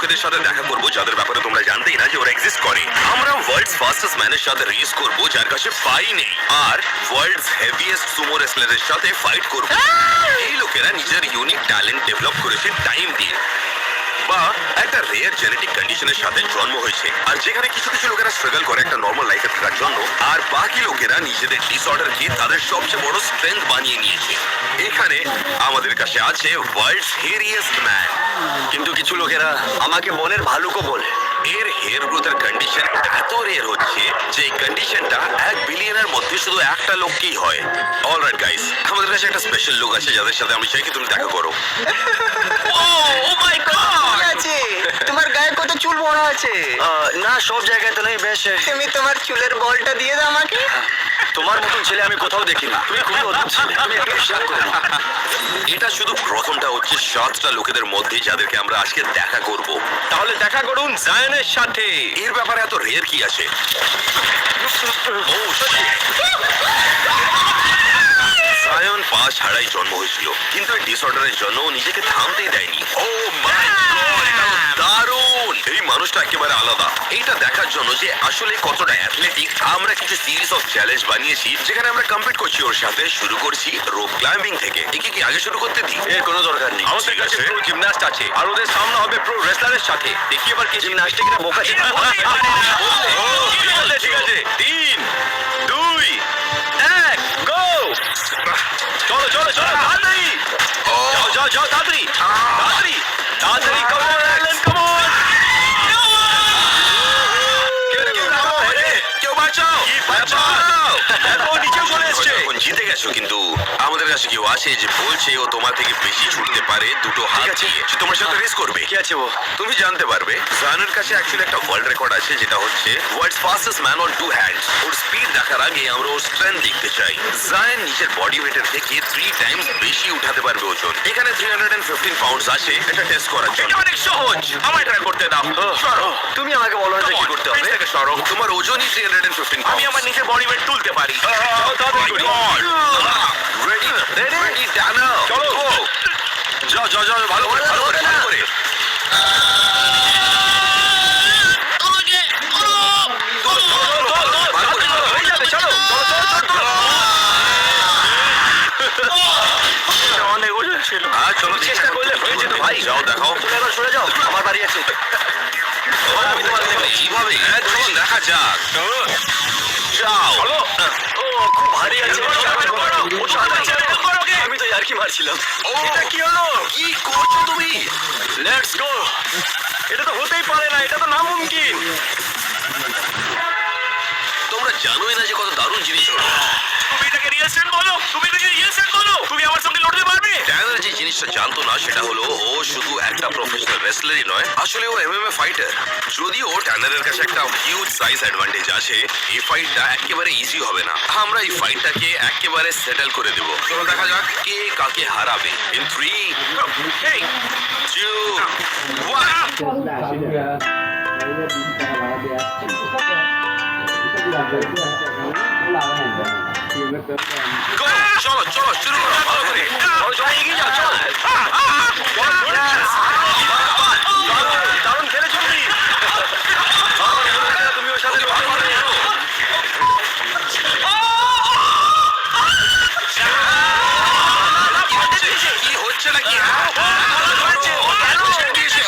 লোকেদের সাথে দেখা করব যাদের ব্যাপারে তোমরা জানতেই না যে ওরা এক্সিস্ট করে। আমরা ওয়ার্ল্ডস ফাস্টেস্ট ম্যানের সাথে রেস করব যার কাছে পাই নেই, আর ওয়ার্ল্ডস হেভিয়েস্ট সুমো রেসলারের সাথে ফাইট করব। এই লোকেরা নিজের ইউনিক ট্যালেন্ট ডেভেলপ করেছে টাইম দিয়ে, বা একটা রেয়ার জেনেটিক কন্ডিশনের সাথে জন্ম হয়েছে, আর যেখানে কিছু কিছু লোকেরা স্ট্রাগল করে একটা নর্মাল লাইফে থাকার জন্য, আর বাকি লোকেরা নিজেদের ডিসঅর্ডারকে তাদের সবচেয়ে বড় স্ট্রেংথ বানিয়ে নিয়েছে। এখানে আমাদের কাছে আছে ওয়ার্ল্ডস হেরিয়েস্ট ম্যান। কিন্তু কিছু লোকেরা আমাকে বনের ভালুকও বলে। এর হেয়ার গ্রোথের কন্ডিশন এত রেয়ার হচ্ছে যে এই কন্ডিশনটা 1 বিলিয়নের মধ্যে শুধু একটা লোককেই হয়। অলরাইট গাইস, আমাদের কাছে একটা স্পেশাল লোক আছে যাদের সাথে আমি চাই কি তুমি দেখা করো। ও মাই গড, আছে তোমার গায়ে কত চুল বড় আছে। না, সব জায়গায় তো নেই। বেশ, তুমি তোমার চুলের বলটা দিয়ে দাও আমাকে। তোমার মতন ছেলে আমি কোথাও দেখিনি। তুমি খুবই অদ্ভুত ছেলে। তুমি একে বিশ্বাস করো না। এটা শুধু প্রথমটা হচ্ছে 7টা লোকেদের মধ্যে যাদেরকে আমরা আজকে দেখা করব। তাহলে দেখা করুন জায়ানের সাথে। এর ব্যাপারে এত রেয়ার কি আছে? জায়ন পা ছাড়াই জন্ম হয়েছিল, কিন্তু এই ডিসঅর্ডারের জন্য ও নিজেকে থামতেই দেয়নি। ও মাই গড, এটা দারুণ! এই মানুষটা একেবারে আলাদা। এইটা দেখার জন্য যে আসলে কতটা অ্যাথলেটিক, আমরা কিছু সিরিজ অফ চ্যালেঞ্জ বানিয়েছি যেখানে আমরা কম্পিট করছি ওর সাথে। শুরু করছি রোপ ক্লাইম্বিং থেকে। একে কি আগে শুরু করতে দিই? এর কোনো দরকার নেই। আমাদের ঠিক কাছে আছে। প্রো জিমন্যাস্ট আছে, আর ওদের সামনে হবে প্রো রেসলারের সাথে। দেখি এবার কি জিমন্যাস্টিকরা বোকা ছিল। ঠিক আছে, 3, 2, 1, গো! চলো চলো চলো, তাড়াতাড়ি যাও যাও যাও, তাড়াতাড়ি তাড়াতাড়ি তাড়াতাড়ি, come on Allen, come on! কেউ বাঁচাও! বাঁচাও! দেখো, নিচেও চলে এসছে। এখন জিতে গেছো, কিন্তু আমাদের কাছে কেউ আছে যে বলছে ও তোমার থেকে বেশি ছুটতে পারে দুটো হাত আছে। দিয়ে। সে তোমার সাথে রেস করবে। কি আছে ও? তুমি জানতে পারবে জায়ানের কাছে অ্যাকচুয়ালি একটা ওয়ার্ল্ড রেকর্ড আছে, যেটা হচ্ছে world's fastest man on 2 hands. ওর স্পিড দেখার আগে আমরা ওর স্ট্রেংথ দেখতে চাই। জায়ান নিজের বডি ওয়েটের থেকে 3 টাইমস বেশি উঠাতে পারবে ওজন। এখানে 315 পাউন্ডস আছে এটা টেস্ট করার জন্য। এটা অনেক সহজ, আমায় ট্রাই করতে দাও। সরো। তুমি আমাকে বলো না কি করতে হবে। সরো, তোমার ওজনই 315 আমি আমার নিজের বডি ওয়েট তুলতে পারি। যাও, তাড়াতাড়ি করি। রেডি রেডি ডানা চলো। যাও যাও যাও, ভালো করে ভালো করে ভালো করে। অনেক ওজন ছিল। হ্যাঁ, চলো চেষ্টা করলে হয়ে যেত ভাই। যাও দেখাও। তুমি এবার সরে যাও, আমার বাড়ি আছে। আমি তোমার এইভাবে চলো দেখা যাক। যাও। চলো। ও খুব ভারী আছে। আমি তো ইয়ার্কি মারছিলাম। ও, এটা কি হলো? কি করছো তুমি? Let's go. এটা তো হতেই পারে না, এটা তো নামুমকিন। তোমরা জানোই না যে কত দারুণ জিনিস হলো। তুমি এটাকে রিয়েল স্ট্রেন্থ বলো, তুমি এটাকে রিয়েল স্ট্রেন্থ বলো। তুমি আমার সঙ্গে লড়তে পারবে? ড্যানার যে জিনিসটা জানতো না সেটা হলো ও শুধু একটা প্রফেশনাল রেসলারই নয়, আসলে ও এমএমএ ফাইটার। যদিও ট্যানারের কাছে একটা হিউজ সাইজ অ্যাডভান্টেজ আছে, এই ফাইটটা একেবারে ইজি হবে না। আমরা এই ফাইটটাকে একেবারে সেটেল করে দেব। চলো দেখা যাক কে কাকে হারাবে। ইন 3, 2, 1। Go! চলো চলো শুরু করো ভালো করে। চলো চলো, এগিয়ে যাও, চলো। দারুণ খেলেছো তুমি। তুমি ওর সাথে লড়তে পারবে। কি হচ্ছে নাকি?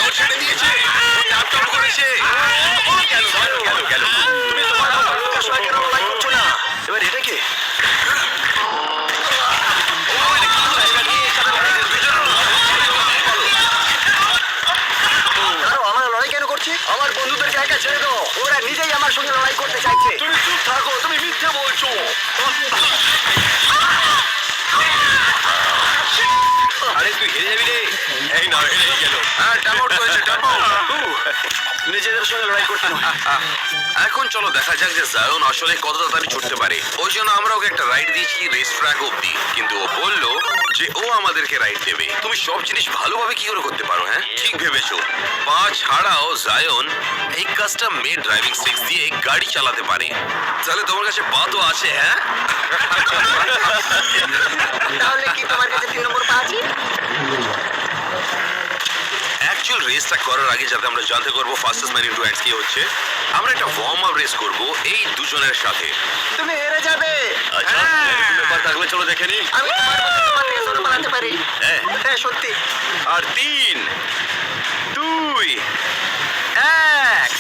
ও ছেড়ে দিয়েছে। ট্যাপ ট্যাপ করেছে। গেল। তুমি তোমার লোকের সঙ্গে কেন লড়াই করছো না? এবার এটা কে? আমার লড়াই কেন করছে? আমার বন্ধুদেরকে একা ছেড়ে দাও, ওরা নিজেই আমার সঙ্গে লড়াই করতে চাইছে। তুমি চুপ থাকো, তুমি মিথ্যে বলছো। আরে তুই হেরে যাবি রে। এই না হেরে গেল। হ্যাঁ, ট্যাপ আউট করেছে, ট্যাপ আউট। নিজেদের সঙ্গে লড়াই করতে নয়। এখন চলো দেখা যাক যে জায়ন আসলে কত তাড়াতাড়ি ছুটতে পারে। ওই জন্য আমরা ওকে একটা রাইড দিয়েছি রেস ট্র্যাক অব্দি, কিন্তু ও বললো যে ও আমাদেরকে রাইড দেবে। তুমি সব জিনিস ভালোভাবে কি করে করতে পারো? হ্যাঁ, ঠিক ভেবেছো। পা ছাড়াও জায়ন এই কাস্টম মেড ড্রাইভিং স্টিক্স দিয়ে গাড়ি চালাতে পারে। তাহলে তোমার কাছে পা তো আছে। হ্যাঁ, তাহলে কি তোমার কাছে 3 নম্বর পা আছে? অ্যাকচুয়াল রেসটা করার আগে যাতে আমরা জানতে পারবো ফাস্টেস্ট ম্যান ইনটু অ্যান্ডস কি হচ্ছে, আমরা একটা ওয়ার্ম আপ রেস করব এই দুজনের সাথে। তুমি হেরে যাবে। আচ্ছা এরকম ব্যাপার থাকলে চলো দেখে নি। আমি তোমার মতো তোমার রেসর বানাতে পারি। হ্যাঁ হ্যাঁ সত্যি। আর 3 2 1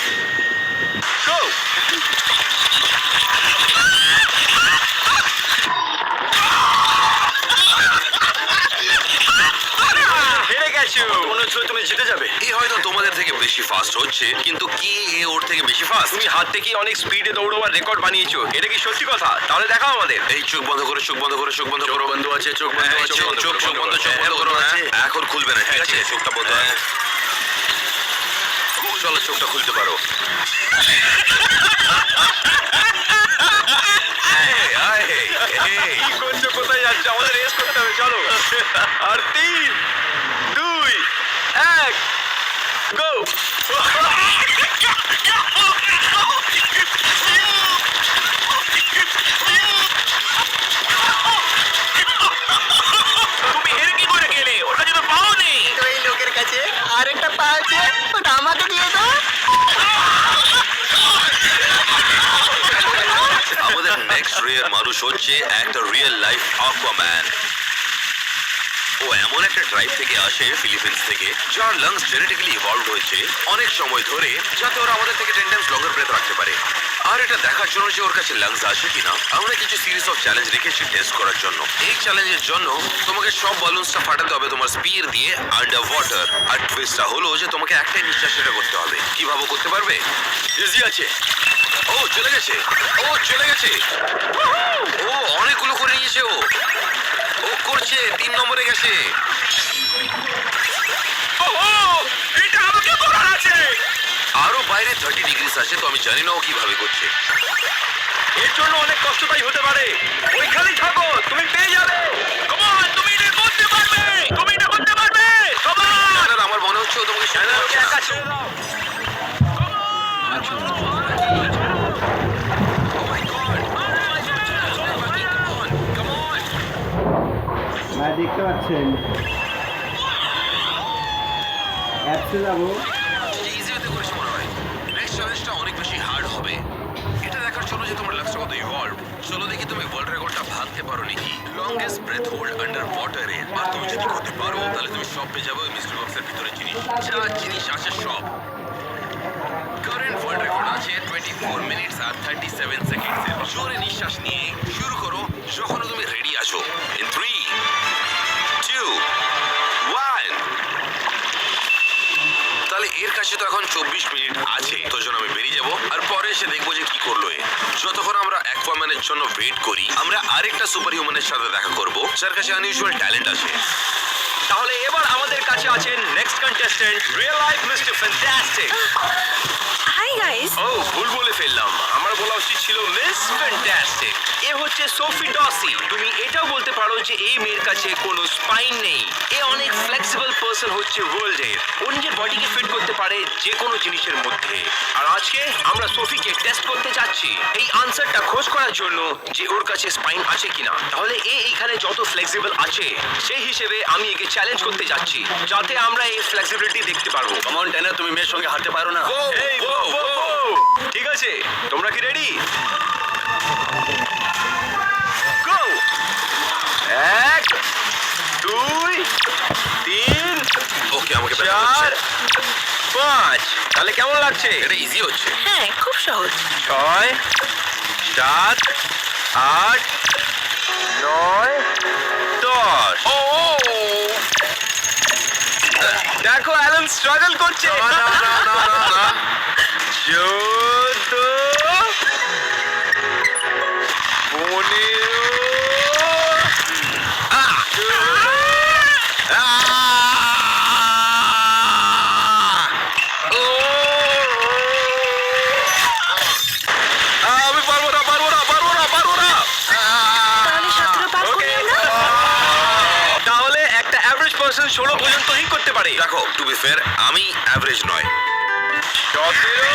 গো। হেরে গেছো। মনে হচ্ছে তুমি জিতে যাবে। এ হয়তো তোমাদের থেকে বেশি ফাস্ট হচ্ছে, কিন্তু কি এ ওর থেকে বেশি ফাস্ট? তুমি হাত থেকে অনেক স্পিডে দৌড়াবার রেকর্ড বানিয়েছো, এটা কি সত্যি কথা? তাহলে দেখাও আমাদের। এই চোখ বন্ধ করো, চোখ বন্ধ করো, চোখ বন্ধ করো। বন্ধ আছে, চোখ বন্ধ হ্যাঁ, আছে, চোখ চোখ চোখ বন্ধ, চোখ বন্ধ করো। হ্যাঁ, এখন খুলবে না, ঠিক আছে? চোখটা বন্ধ। হ্যাঁ। চলো চোখটা খুলতে পারো। এই, এই, কি করছো, কোথায় যাচ্ছে? আমাদের রেস করতে হবে, চলো। আর 3 2 1 গো। তুমি হেরে কি করে গেলে? ওটা যেন পাও নেই। তো এই লোকের কাছে আরেকটা পা আছে, ওটা আমাকে দিয়ে দাও। আমাদের নেক্সট রিয়েল মানুষ হচ্ছে একটা রিয়েল লাইফ অ্যাকুয়াম্যান। ও এমন একটা ট্রাইব থেকে আসে, ফিলিপিন্স থেকে, যার লাংস জেনেটিক্যালি ইভলভ হয়েছে অনেক সময় ধরে, যাতে ওরা আমাদের থেকে 10 টাইমস লঙ্গার ব্রেথ রাখতে পারে। আর এটা দেখার জন্য যে ওর কাছে লাংস আছে কিনা, আমরা কিছু সিরিজ অফ চ্যালেঞ্জ রেখেছি টেস্ট করার জন্য। এই চ্যালেঞ্জের জন্য তোমাকে সব বালুন্সটা ফাটাতে হবে তোমার স্পিয়ার দিয়ে আন্ডার ওয়াটার। আর টুইস্টটা হলো যে তোমাকে একটাই নিঃশ্বাস এটা করতে হবে। কিভাবে করতে পারবে? ইজি আছে। ও চলে গেছে, ও চলে গেছে, ও অনেকগুলো করে নিয়েছে। ও করছে, 3 নম্বরে গেছে। এটা আমাকে করার আছে। আরো বাইরে 30 ডিগ্রিস আছে, তো আমি জানি না ও কিভাবে করছে। এর জন্য অনেক কষ্টদায়ী হতে পারে। ওইখানেই থাকো, তুমি পেয়ে যাবে। Come on, তুমি এটা করতে পারবে, তুমি এটা করতে পারবে। Come on! না, না, আমার মনে হচ্ছে ও তোমাকে না, না, সামনে ওকে একা ছেড়ে দাও। ভাই দেখতে পাচ্ছেন অ্যাপসে যাবো। ইজি হতে করেছে মনে হয়। নেক্সট চ্যালেঞ্জটা অনেক বেশি হার্ড হবে। এটা দেখার জন্য যে তোমার লাক্সটা কত ইভলভ। চলো দেখি তুমি ওয়ার্ল্ড রেকর্ডটা ভাঙতে পারো নাকি লংগেস্ট ব্রেথ হোল্ড আন্ডার ওয়াটারে। আর তুমি যদি করতে পারো তাহলে তুমি সব পেয়ে যাবে ওই মিস্টার বক্সের ভিতরে জিনিস, যা জিনিস আছে সব। কারেন্ট ওয়ার্ল্ড রেকর্ড আছে 24 মিনিটস আর 37 সেকেন্ডসের। জোরে নিঃশ্বাস নিয়ে শুরু করো যখন তুমি রেডি আছো। ইন 3 2 1। তাহলে এর কাছে তো এখন 24 মিনিট আছে, তো জন্য আমি বেরিয়ে যাব আর পরে এসে দেখবো যে কি করলো এ। যতক্ষণ আমরা অ্যাকুয়াম্যানের জন্য ওয়েট করি, আমরা আরেকটা সুপার হিউম্যানের সাথে দেখা করব, যার কাছে আনইউজুয়াল ট্যালেন্ট আছে। তাহলে এবার আমাদের কাছে আছেন next contestant, real life Mister Fantastic. Hi guys. ও ভুল বলে ফেললাম, আমার বলা উচিত ছিল মিস ফ্যান্টাস্টিক। এ হচ্ছে সোফি ডসি। তুমি এটাও বলতে পারো যে এই মেয়ের কাছে কোনো স্পাইন নেই। এ অনেক ফ্লেক্সিবল পারসন হচ্ছে ওয়ার্ল্ডের। ও নিজের বডিকে ফিট করতে পারে যে কোনো জিনিসের মধ্যে। আর আজকে আমরা সোফিকে টেস্ট করতে যাচ্ছি এই আনসারটা খোঁজ করার জন্য যে ওর কাছে স্পাইন আছে কিনা। তাহলে এ এইখানে যত ফ্লেক্সিবল আছে সেই হিসেবে আমি একে চ্যালেঞ্জ করতে যাচ্ছি, যাতে আমরা এই ফ্লেক্সিবিলিটি দেখতে পারবো। কমন ট্যানার, তুমি মেয়ের সঙ্গে হারতে পারো না। এই, ঠিক আছে, তোমরা কি রেডি? গো। 1 2 3 ওকে, আমাকে ব্যাক করছে। 4 5। তাহলে কেমন লাগছে? এটা ইজি হচ্ছে। হ্যাঁ, খুব সহজ। 6 7 8 9 10। ও দেখো অ্যালান স্ট্রাগল করছে। না, না, না, না, না, না। 14 আমি পারবো না, পারবো না, পারবো না, পারবো না। তাহলে 17 পার করি আমরা। তাহলে একটা অ্যাভারেজ পারসন 16 পর্যন্ত ই করতে পারে। দেখো, টু বি ফেয়ার, আমি অ্যাভারেজ নয়। 17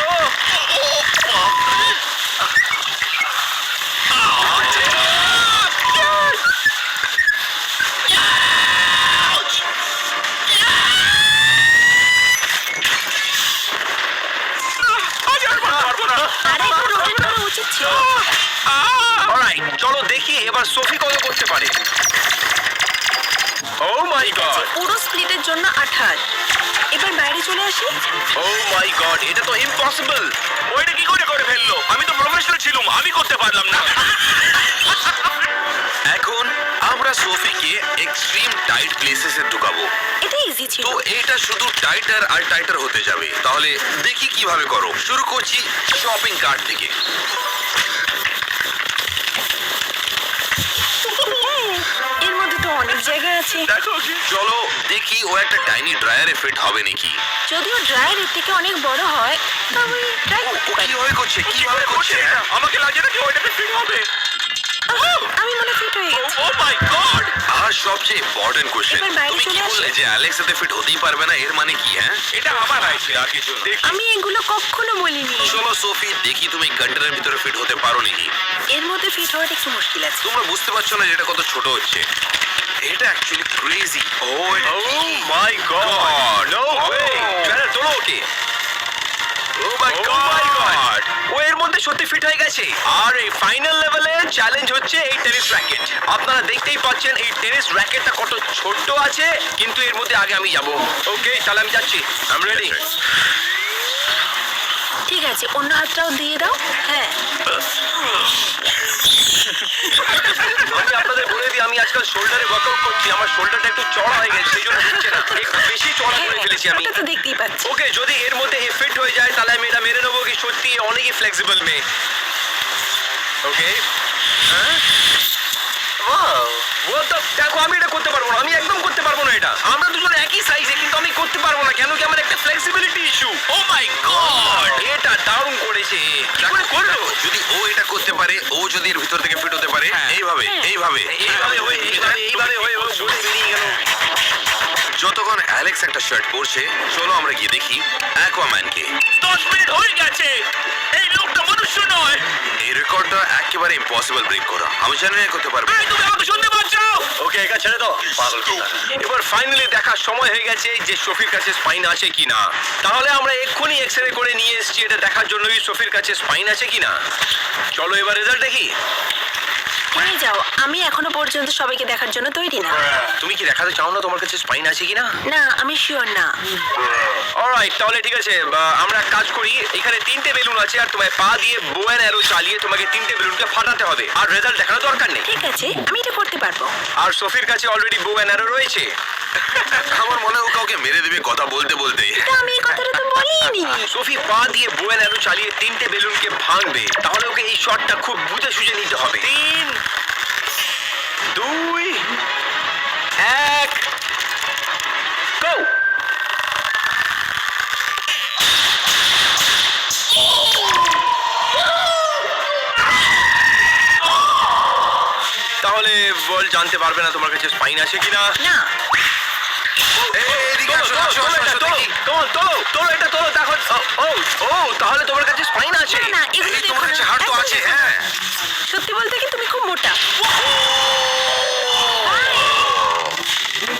যাচ্ছে অলরাইট, চলো দেখি এবার সোফি কত করতে পারে। ও মাই গড, পুরো স্প্লিটের জন্য 28। এবার বাইরে চলে আসি। ও মাই গড, এটা তো ইম্পসিবল। ওইটা কি করে করে ফেললো? আমি তো প্রফেশনাল ছিলাম, আমি করতে পারলাম না। এখন আমরা সোফিকে এক্সট্রিম টাইট প্লেসেসে ঢুকাবো। এটা ইজি ছিল। তো এটা শুধু টাইটার আর টাইটার হতে যাবে। তাহলে দেখি কিভাবে করো। শুরু করছি শপিং কার্ট থেকে। এর মধ্যে তো অনেক জায়গা আছে। দেখো চলো দেখি ও একটা টাইনি ড্রায়ারে ফিট হবে নাকি। যদিও ড্রায়ার এর থেকে অনেক বড় হয়, তবে ট্রাই করতে পারি। কিভাবে করছে কিভাবে করছে? আমাকে লাগে না কি ওইটাতে ফিট হবে। আমি মনে ফিট হয়ে গেছি। ও মাই গড! আর সবচেয়ে ইম্পর্টেন্ট কোশ্চেন, এবার বাইরে তুমি কি চলে আসি। বললে যে অ্যালেক্স এতে ফিট হতেই পারবে না? এর মানে কি? হ্যাঁ, এটা আমার আছে আর কিছু না। আমি এগুলো কখনো বলিনি। চলো সোফি দেখি তুমি কন্টেনারের ভিতরে ফিট হতে পারো নাকি। এর মধ্যে ফিট হওয়াটা একটু মুশকিল আছে। তোমরা বুঝতে পারছো না যেটা কত ছোট হচ্ছে। এটা actually crazy. O O my god, no way. চলো তোলো ওকে। ও মাই Oh my গড! God! ও এর মধ্যে সত্যি ফিট হয়ে গেছে। আর এই ফাইনাল লেভেলে চ্যালেঞ্জ হচ্ছে এই টেনিস র্যাকেট। আপনারা দেখতেই পাচ্ছেন এই টেনিস র্যাকেটটা কত ছোট্ট আছে, কিন্তু এর মধ্যে আগে আমি যাব। ওকে, তাহলে আমি যাচ্ছি। I am ready. ঠিক আছে, অন্য হাতটাও দিয়ে দাও। হ্যাঁ, আমি আপনাদের বলে দিই, আমি আজকাল শোল্ডারে ওয়ার্কআউট করছি। আমার শোল্ডারটা একটু চড়া হয়ে গেছে, সেই জন্য হচ্ছে না। একটু বেশি চড়া করে ফেলেছি আমি। ওটা তো দেখতেই পাচ্ছি। ওকে, যদি এর মধ্যে এ ফিট হয়ে যায় তাহলে আমি এটা মেনে নেবো কি সত্যি অনেকই ফ্লেক্সিবল মেয়ে। ওকে, দেখো আমি এটা করতে পারবো না, আমি একদম করতে পারবো না এটা। আমরা দুজন একই সাইজে, কিন্তু আমি করতে পারবো না। কেন কি? আমার একটা flexibility issue. O my god! এটা দারুণ করেছে। কি করে করলো? যদি ও এটা করতে পারে, ও যদি এর ভিতর থেকে ফিট হতে পারে, এইভাবে এইভাবে এইভাবে হয়ে ও বলে বেরিয়ে গেল। যতক্ষণ অ্যালেক্স একটা শার্ট পরছে, চলো আমরা গিয়ে দেখি অ্যাকোয়াম্যানকে। 10 মিনিট হয়ে গেছে। এই লোকটা মনুষ্য নয়। এই রেকর্ডটা একেবারে ইম্পসিবল ব্রেক করা। আমি জানি না করতে পারবো। তুমি আমাকে শুনতে পাচ্ছ? ওকে, একা ছেড়ে দাও। পাগল কোথা। এবার ফাইনালি দেখার সময় হয়ে গেছে যে সোফির কাছে স্পাইন আছে কিনা। তাহলে আমরা এক্ষুনি এক্সরে করে নিয়ে এসেছি এটা দেখার জন্য যে সোফির কাছে স্পাইন আছে কিনা। চলো এবার রেজাল্ট দেখি। নিয়ে যাও, আমি এখনো পর্যন্ত সবাইকে দেখার জন্য তৈরি না। তুমি কি দেখাতে চাও না তোমার কাছে স্পাইন আছে কিনা? না, আমি শিওর না। অলরাইট, তাহলে ঠিক আছে। আমরা এক কাজ করি, এখানে 3টে বেলুন আছে আর তোমায় পা দিয়ে বো অ্যান্ড অ্যারো চালিয়ে তোমাকে 3টে বেলুনকে ফাটাতে হবে। আর রেজাল্ট দেখানোর দরকার নেই। ঠিক আছে, আমি এটা করতে পারবো। আর সোফির কাছে অলরেডি বো অ্যান্ড অ্যারো রয়েছে। আমার মনে হয় ও কাউকে মেরে দেবে কথা বলতে বলতে। এটা আমি এই কথাটা তো বলিনি। সোফি পা দিয়ে বো অ্যান্ড অ্যারো চালিয়ে 3টে বেলুনকে ভাঙবে। তাহলে ওকে এই শটটা খুব বুঝে সুঝে নিতে হবে। 3, 2, 1, গো! তাহলে বল জানতে পারবে না তোমার কাছে স্পাইন আছে কিনা। না, এদিকে আসো, আসো, আসো, আসো, দেখি। তোলো এটা তোলো। দেখো, ও তাহলে তোমার কাছে স্পাইন আছে। না, এগুলো এই দেখো তোমার কাছে না। হাড় তো একদম আছে, দেখো না। হ্যাঁ। সত্যি বলতে কি তুমি খুব মোটা।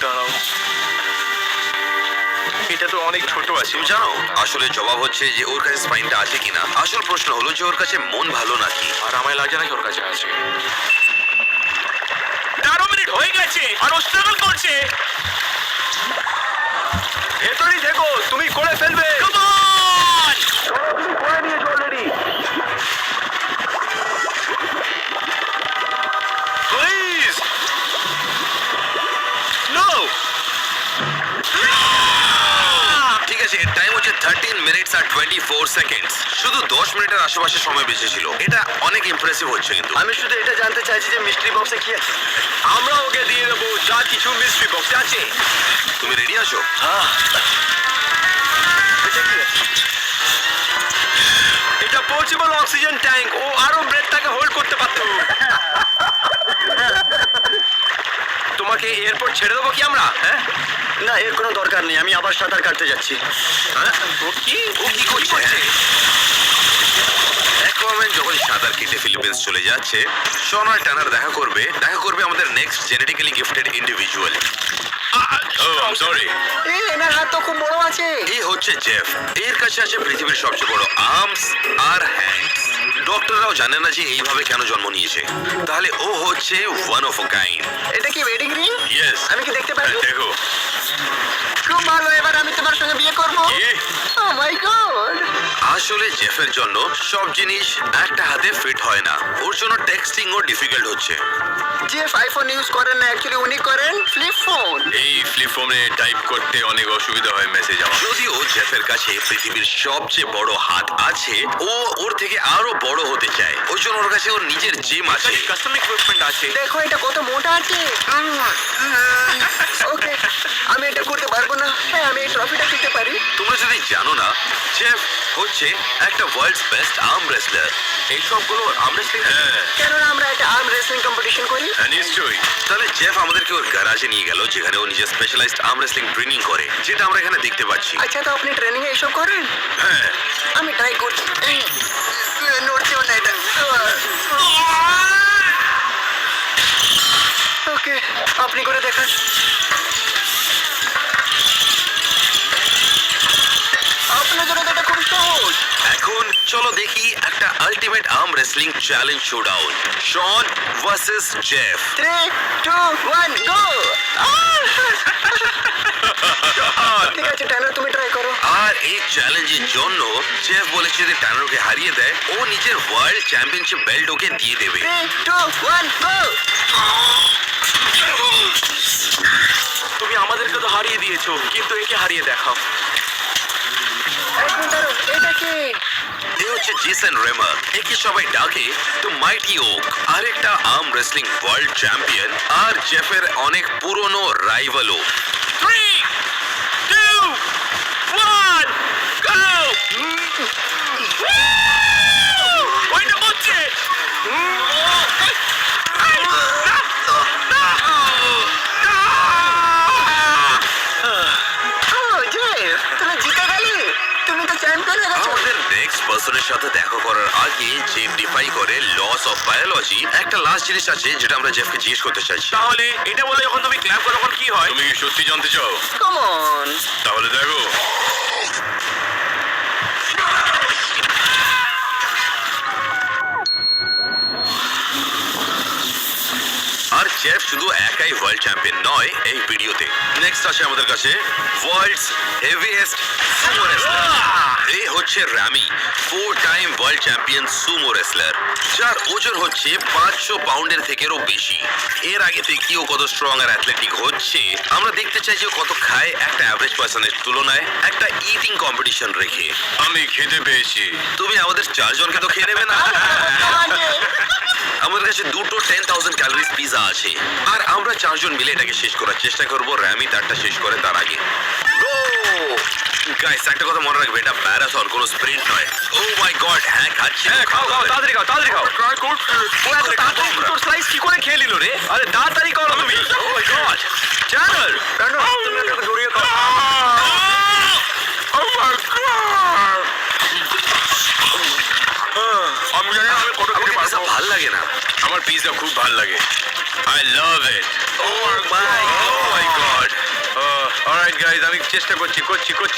দাঁড়াও, এটা তো অনেক ছোট আছে। তুমি জানো আসলে জবাব হচ্ছে যে ওর কাছে স্পাইনটা আছে কিনা। আসল প্রশ্ন হলো যে ওর কাছে মন ভালো নাকি। আর আমায় লাগে নাকি ওর কাছে আছে। 13 মিনিট হয়ে গেছে আর ও স্ট্রাগল করছে। ভেতরেই থেকো, তুমি করে ফেলবে। তুমি করে নিয়েছো অলরেডি। Please no. ঠিক আছে, এর টাইম হচ্ছে 13 মিনিটস আর 24 সেকেন্ডস। শুধু 10 মিনিটের আশেপাশে সময় বেঁচে ছিল। এটা অনেক ইমপ্রেসিভ হচ্ছে কিন্তু। আমি শুধু এটা জানতে চাইছি যে মিস্ট্রি বক্সে কি আছে। আমরা ওকে দিয়ে দেবো যা কিছু মিস্ট্রি বক্সে আছে। তুমি রেডি আছো? এটা কি আছে? এটা পোর্টেবল অক্সিজেন ট্যাঙ্ক। ও আরো ব্রেথটাকে হোল্ড করতে পারতো। তোমাকে এয়ারপোর্ট ছেড়ে দেবো কি আমরা? হ্যাঁ, না, এর কোনো দরকার নেই। আমি আবার সাঁতার কাটতে যাচ্ছি। ও কি করছে? অ্যাকোয়াম্যান যখন সাঁতার কেটে ফিলিপিন্স চলে যাচ্ছে, শন আর টানার দেখা করবে আমাদের next genetically gifted individual. Sorry. এনার হাত তো খুব বড় আছে। এই হচ্ছে জেফ। এর কাছে আছে পৃথিবীর সবচেয়ে বড় আর্মস আর হ্যান্ডস। ডক্টররাও জানে না যে এইভাবে কেন জন্ম নিয়েছে। তাহলে ও হচ্ছে ওয়ান অফ আ কাইন্ড। এটা কি ওয়েডিং রিং? ইয়েস। আমি কি দেখতে পারি? দেখো। খুব ভালো, এবার আমি তোমার সঙ্গে বিয়ে করবো। কি? ও মাই গড। আসলে জেফের জন্য সব জিনিস একটা হাতে ফিট হয় না। ওর জন্য টেক্সটিং ও ডিফিকাল্ট হচ্ছে। যে আইফোন ইউজ করেন না, অ্যাকচুয়ালি উনি করেন ফ্লিপ ফোন। এই ফ্লিপ ফোনে টাইপ করতে অনেক অসুবিধা হয় মেসেজ আমার। যদিও জেফের কাছে পৃথিবীর সবচেয়ে বড় হাত আছে, ও ওর থেকে আরো বড় হতে চায়। ওই জন্য ওর কাছে ওর নিজের জিম আছে। কাস্টম ইকুইপমেন্ট আছে। দেখো এটা কত মোটা আছে। ওকে, আমি এটা করতে পারবো না। হ্যাঁ, আমি এই ট্রফিটা পেতে পারি। তোমরা যদি জানো না, জেফ হচ্ছে একটা ওয়ার্ল্ডস বেস্ট আর্ম রেসলার। এই সবগুলো আর্ম রেসলিং। হ্যাঁ, কেননা আমরা একটা আর্ম রেসলিং কম্পিটিশন করি। নিশ্চয়ই। তাহলে জেফ আমাদেরকে ওর গ্যারাজে নিয়ে গেল, যেখানে ও নিজের স্পেশালাইজড আর্ম রেসলিং ট্রেনিং করে, যেটা আমরা এখানে দেখতে পাচ্ছি। আচ্ছা, তো আপনি ট্রেনিং এ এইসব করেন? হ্যাঁ, আমি ট্রাই করছি। নড়ছেও না এটা। ওকে, আপনি করে দেখান। আপনার জন্য তো এটা খুব সহজ। এখন চলো দেখি একটা ultimate arm wrestling challenge showdown. Sean versus Jeff. 3, 2, 1, go! ঠিক আছে, ট্যানার, তুমি ট্রাই করো। আর এই চ্যালেঞ্জের জন্য জেফ বলেছে যে ট্যানারকে হারিয়ে দেয়, ও নিজের ওয়ার্ল্ড চ্যাম্পিয়নশিপ বেল্ট ওকে দিয়ে দেবে। 3, 2, 1, গো! তুমি আমাদেরকে তো হারিয়ে দিয়েছো, কিন্তু একে হারিয়ে দেখাও। এক মিনিট দাঁড়াও, এটা কে? এ হচ্ছে জেসন রেমার। একে সবাই ডাকে দ্য মাইটি ওক। আরেকটা আর্ম রেসলিং ওয়ার্ল্ড চ্যাম্পিয়ন আর জেফের অনেক পুরনো রাইভালও। 3, 2, 1, go! ওইটা হচ্ছে। ও, জেফ, তুমি জিতে গেলে। তুমি তো চ্যাম্পিয়ন হয়ে গেছো। আমাদের নেক্সট পার্সনের সাথে দেখা করার আগে যে ডিফাই করে লস অফ বায়োলজি, একটা লাস্ট জিনিস আছে যেটা আমরা জেফকে জিজ্ঞেস করতে চাইছি। তাহলে এটা বলে যখন তুমি ক্ল্যাপ করো তখন কি হয়? তুমি কি সত্যি জানতে চাও? Come on. তাহলে দেখো। আর জেফ শুধু একাই ওয়ার্ল্ড চ্যাম্পিয়ন নয় এই ভিডিওতে। নেক্সট আছে আমাদের কাছে ওয়ার্ল্ডস হেভিয়েস্ট সুমো রেসলার। এ হচ্ছে rummy, 4 time world champion Sumo wrestler, যার ওজন হচ্ছে 500 পাউন্ডের থেকেও বেশি। এর আগে থেকে ও কত স্ট্রং আর অ্যাথলেটিক হচ্ছে আমরা দেখতে চাই যে ও কত খায় একটা অ্যাভারেজ পার্সনের তুলনায়, একটা ইটিং কম্পিটিশন রেখে। আমি খেতে পেয়েছি। তুমি আমাদের 4 জনকে তো খেয়ে নেবে না? আমাদের কাছে দুটো 10,000 ক্যালোরিজ পিজা আছে, আর আমরা 4 জন মিলে এটাকে শেষ করার চেষ্টা করব। র্যামি তারটা শেষ করে তার আগে। গাইস, একটা কথা মনে রাখবে, এটা ম্যারাথন, কোনো স্প্রিন্ট নয়। ও মাই গড, হ্যাঁ খাচ্ছি। হ্যাঁ, খাও খাও, তাড়াতাড়ি খাও, তাড়াতাড়ি খাও। ট্রাই করছি। ও এত তাড়াতাড়ি দুটো স্লাইস কি করে খেয়ে নিল রে? আরে তাড়াতাড়ি করো তুমি। ও মাই গড। চ্যানেল। কেন? তুমি ওটাকে জড়িয়ে দাও। ও মাই গড। আমি জানি না আমি কত আমাকে খেতে পিজা পারবো। ভাল লাগে না। আমার পিজা খুব ভালো লাগে। I love it. Oh my god. Alright guys, আমি চেষ্টা করছি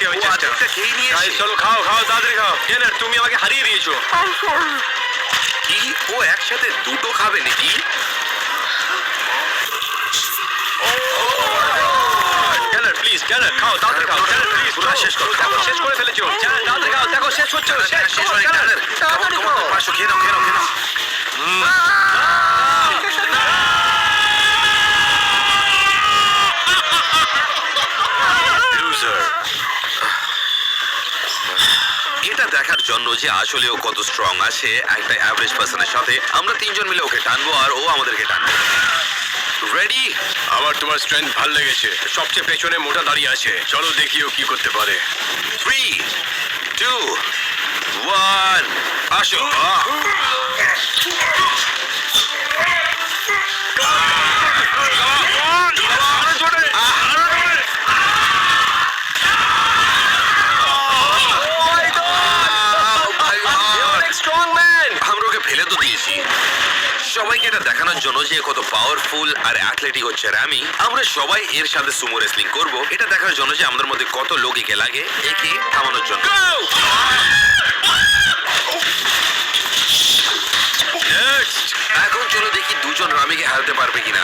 আমি ও চেষ্টা। আজকে খেয়ে নিয়েছি। গাইস চলো খাও খাও, তাড়াতাড়ি খাও। জেনার, তুমি আমাকে হারিয়ে দিয়েছো। কি ও একসাথে দুটো খাবে নাকি? জেনার প্লিজ, জেনার খাও, তাড়াতাড়ি খাও। জেনার প্লিজ, পুরো শেষ করো। দেখো শেষ করে ফেলেছো। জেনার তাড়াতাড়ি খাও, দেখো শেষ হচ্ছে। শেষ হয়ে গেল। তাড়াতাড়ি খাও। পাঁচশো খেয়ে নাও, খেয়ে নাও, খেয়ে নাও। লুজার। এটা দেখার জন্য যে আসলে ও কত স্ট্রং আছে একটা অ্যাভারেজ পার্সনের সাথে, আমরা 3 জন মিলে ওকে টানবো আর ও আমাদেরকে টানবে। রেডি? আমার তোমার স্ট্রেংথ ভালো লেগেছে। সবচেয়ে পেছনে মোটা দাঁড়িয়ে আছে। চলো দেখি ও কি করতে পারে। 3, 2, 1, আসো। Strong man. আমরা ওকে ফেলে তো দিয়েছি। সবাই সবাইকে এটা দেখানোর জন্য যে কত পাওয়ারফুল আর অ্যাথলেটিক হচ্ছে র্যামি, আমরা সবাই এর সাথে সুমো রেসলিং করব, এটা দেখার জন্য যে আমাদের মধ্যে কত লোক একে লাগে একে থামানোর জন্য। Next! এখন চলো দেখি দুজন রামিকে হারাতে পারবে কিনা।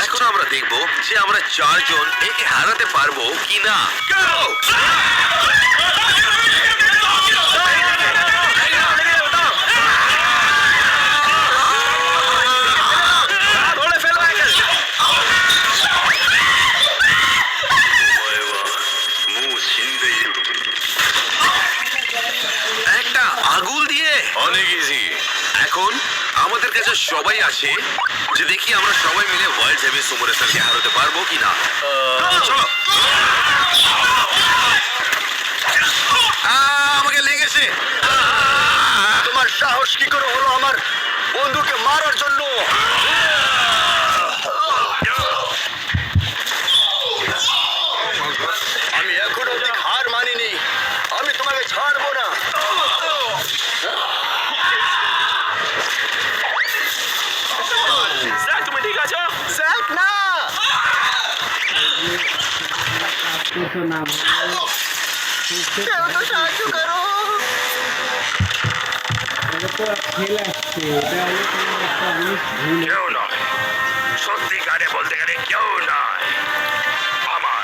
এখন আমরা দেখব যে আমরা চারজন একে হারাতে পারবো কিনা। একটা আগুল দিয়ে অনেক ইজি। এখন আমাদের কাছে সবাই আছে যে দেখি আমরা সবাই মিলে ওয়ার্ল্ড হেভি সুমো রেসলারকে হারাতে পারবো কিনা। চলো। আমাকে লেগেছে। তোমার সাহস কি করে হলো আমার বন্ধুকে মারার জন্য? আমি এখনো অব্দি হার মানিনি, আমি তোমাকে ছাড়বো না। তুমি ঠিক আছো? জ্যাক, না! তো না কেউ তো সাহায্য করো। এটা তো খেলে আসছে, এটা হলো কোনো একটা জিনিস ভুল। কেউ নয়, সত্যিকারে বলতে গেলে কেউ নয়। আমার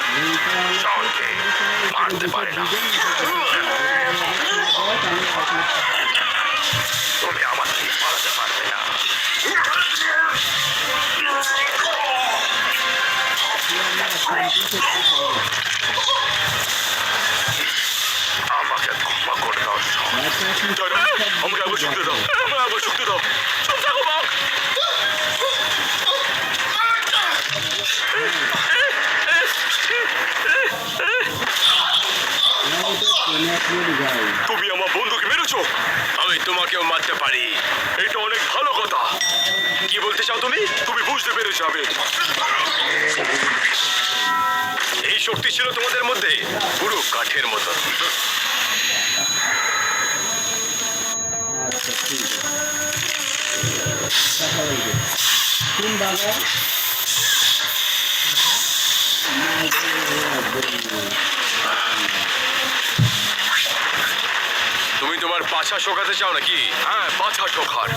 শনকে মারতে পারে না। তুমি আমার থেকে পালাতে পারবে না। আমাকে ক্ষমা করে দাও শন। আমাকে আবার শুনতে দাও, আমাকে আবার শুনতে দাও। চুপ থাকো বাপ। তুমি আমার বন্ধুকে মেরেছো, আমি তোমাকেও মারতে পারি। এটা অনেক ভালো কথা। কি বলতে চাও তুমি? তুমি বুঝতে পেরে যাবে। এই শক্তি ছিল তোমাদের মধ্যে পুরো কাঠের মতো। আচ্ছা ঠিক আছে, কথা বলবে কোন বাবা? তুমি তোমার পাছা শোকাতে চাও নাকি? হ্যাঁ, পাছা শোকার।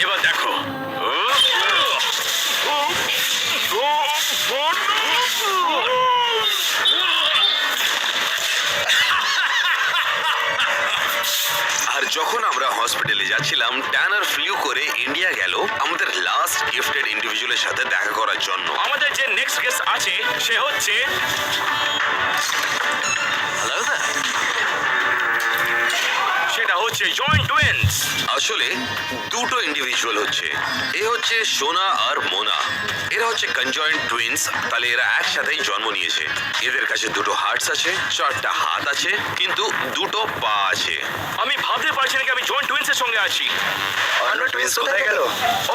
এবার দেখো। আর যখন আমরা হসপিটালে যাচ্ছিলাম, ট্যানার ফ্লু করে ইন্ডিয়া গেল আমাদের লাস্ট গিফটেড ইন্ডিভিজুয়ালের সাথে দেখা করার জন্য। আমাদের যে নেক্সট গেস্ট আছে সে হচ্ছে সেটা হচ্ছে জয়েন্ট টুইনস। আসলে দুটো ইন্ডিভিজুয়াল হচ্ছে, এ হচ্ছে সোনা আর মোনা। এরা হচ্ছে কনজয়েন্ট টুইনস, তাহলে এরা একসাথেই জন্ম নিয়েছে। এদের কাছে দুটো হার্টস আছে, চারটা হাত আছে, কিন্তু দুটো পা আছে। আমি ভাবতে পারছি না কি আমি জয়েন্ট টুইনসের সঙ্গে আছি। অন্য টুইন্স কোথায় গেল?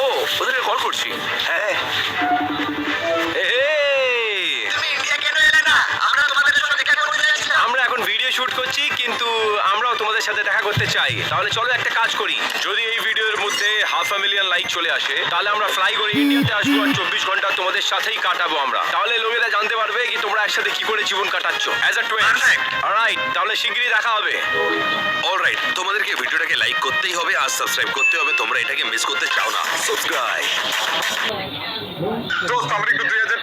ও, ওদেরকে কল করছি। হ্যাঁ, তুমি ইন্ডিয়া কেন এলে না? আমরা তোমাদের সাথে দেখা করতে যাচ্ছিলাম। আমরা এখন ভিডিও শুট করছি, কিন্তু আমরাও তোমাদের সাথে দেখা করতে চাই। তাহলে চলো একটা কাজ করি, যদি এই ভিডিওর মধ্যে 500,000 লাইক চলে আসে তাহলে আমরা ফ্লাই করে ইন্ডিয়াতে আসবো আর 24 ঘন্টা তোমাদের সাথেই কাটাবো আমরা। তাহলে লোকেরা জানতে পারবে কি তোমরা একসাথে কি করে জীবন কাটাচ্ছ অ্যাজ আ টুইন। অলরাইট, তাহলে শিগগিরই দেখা হবে। অলরাইট, তোমাদেরকে ভিডিওটাকে লাইক করতেই হবে আর সাবস্ক্রাইব করতে হবে, তোমরা এটাকে মিস করতে চাও না। সাবস্ক্রাইব। দোস্ত, আমরা একটু 2000